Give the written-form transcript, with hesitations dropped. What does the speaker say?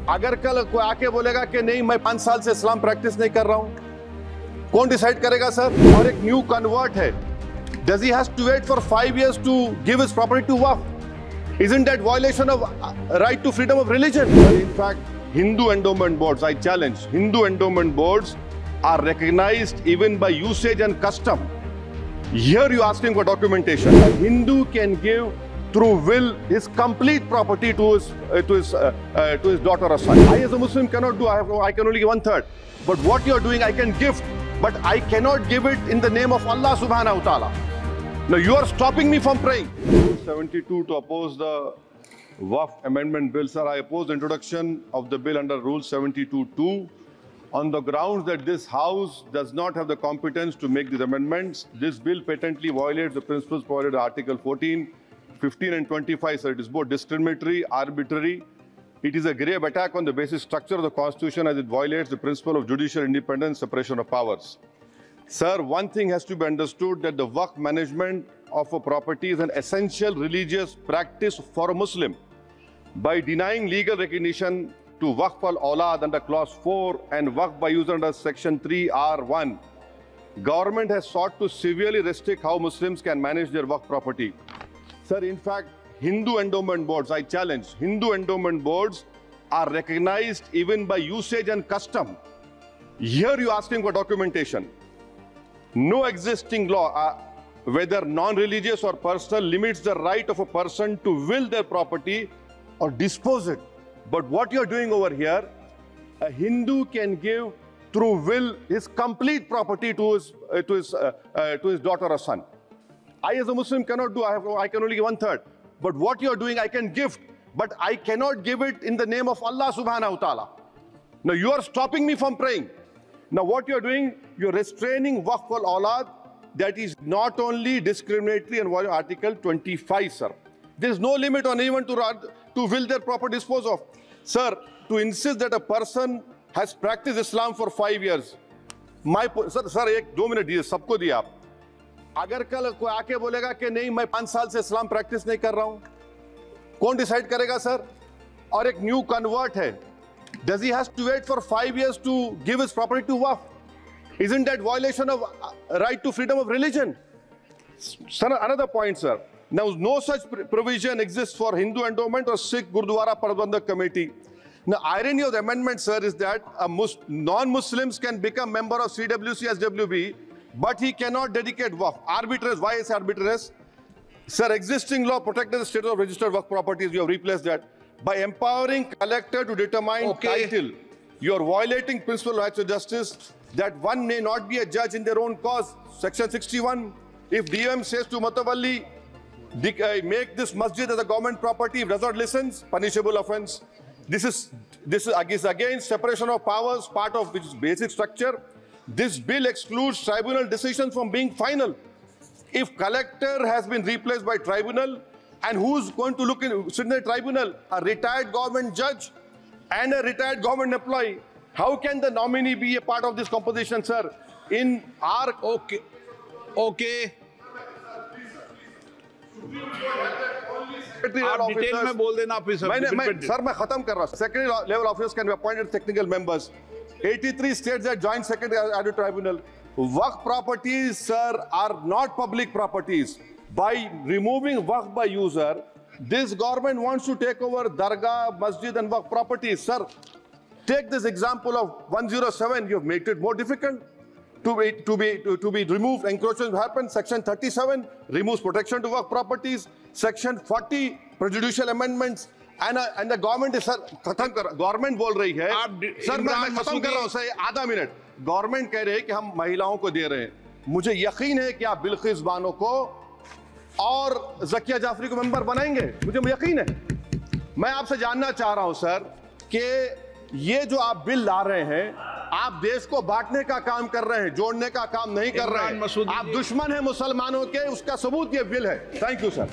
अगर कल कोई आके बोलेगा कि नहीं मैं 5 साल से इस्लाम प्रैक्टिस नहीं कर रहा हूं, कौन डिसाइड करेगा सर? और एक न्यू कन्वर्ट है, does he has to wait for 5 years to give his property to waqf? Isn't that violation of right to freedom of religion? In fact, Hindu endowment boards, I challenge, Hindu endowment boards are recognized even by usage and custom. Here you asking for documentation. A Hindu can give through will his complete property to his daughter or son. I as a Muslim cannot do. I can only give 1/3. But what you are doing, I can gift, but I cannot give it in the name of Allah Subhanahu wa Taala. Now you are stopping me from praying. Rule 72 to oppose the Waqf Amendment Bill, sir. I oppose the introduction of the bill under Rule 72(2) on the grounds that this House does not have the competence to make these amendments. This bill patently violates the principles provided in Article 14, 15 and 25, sir. It is both discriminatory, arbitrary. It is a grave attack on the basic structure of the Constitution as it violates the principle of judicial independence, separation of powers. Sir, one thing has to be understood, that the Waqf management of a property is an essential religious practice for a Muslim. By denying legal recognition to Waqf al-Awlad under Clause 4 and Waqf by user under Section 3(r)(1), government has sought to severely restrict how Muslims can manage their Waqf property. Sir, in fact, Hindu endowment boards, I challenge, Hindu endowment boards are recognized even by usage and custom. Here you asking for documentation. No existing law, whether non-religious or personal, limits the right of a person to will their property or dispose it. But what you're doing over here, a Hindu can give through will his complete property to his daughter or son. I as a Muslim cannot do. I can only give 1/3. But what you're doing, I can gift, but I cannot give it in the name of Allah Subhanahu wa Taala. Now you are stopping me from praying. Now what you're doing, you're restraining Waqf al-Awlad. That is not only discriminatory and violating Article 25, sir. There is no limit on anyone to will their property dispose of. Sir, to insist that a person has practiced Islam for 5 years. Sir, एक 2 minute दिए, सबको दिया आप. अगर कल कोई आके बोलेगा कि नहीं मैं 5 साल से इस्लाम प्रैक्टिस नहीं कर रहा हूं, कौन डिसाइड करेगा सर? और एक न्यू कन्वर्ट है, does he has to wait for 5 years to give his property to waqf? Isn't that violation of right to freedom of religion? Sir, another point, sir. Now, no such provision exists for Hindu endowment or Sikh Gurdwara Parbandhak Committee. Now, irony of the amendment, sir, is that non-Muslims can become member of CWC as WB, but he cannot dedicate waqf. Arbitrariness. Why is arbitrariness? Sir, existing law protects the status of registered waqf properties. You have replaced that. By empowering collector to determine title, you are violating principle of rights of justice, that one may not be a judge in their own cause. Section 61. If DOM says to Mutawalli, make this masjid as a government property, if does not listen, punishable offense. This is against separation of powers, part of which is basic structure. This bill excludes tribunal decisions from being final. If collector has been replaced by tribunal, and who's going to sit in the tribunal? A retired government judge and a retired government employee. How can the nominee be a part of this composition, sir? In our Okay. आप detail में बोल देना sir मैं खत्म कर रहा हूं. Secretary level officers can be appointed technical members. 83 states that joint secretary added tribunal. Waqf properties, sir, are not public properties. By removing waqf by user, this government wants to take over dargah, masjid and waqf properties. Sir, take this example of 107. You have made it more difficult to be removed. Encroachment happens. Section 37 removes protection to waqf properties. Section 40 prejudicial amendments. And the government is, sir, खत्म कर. Government बोल रही है. Sir मैं खत्म कर रहा हूँ सर, आधा मिनट. Government कह रहे हैं कि हम महिलाओं को दे रहे हैं. मुझे यकीन है कि आप बिल्किस बानो को और ज़किया जाफरी को मेंबर बनाएंगे. मुझे यकीन है. मैं आपसे जानना चाह रहा हूं सर कि ये जो आप बिल ला रहे हैं, आप देश को बांटने का काम कर रहे हैं, जोड़ने का काम नहीं कर रहे हैं. आप दुश्मन हैं मुसलमानों के, उसका सबूत ये बिल है. Thank you sir.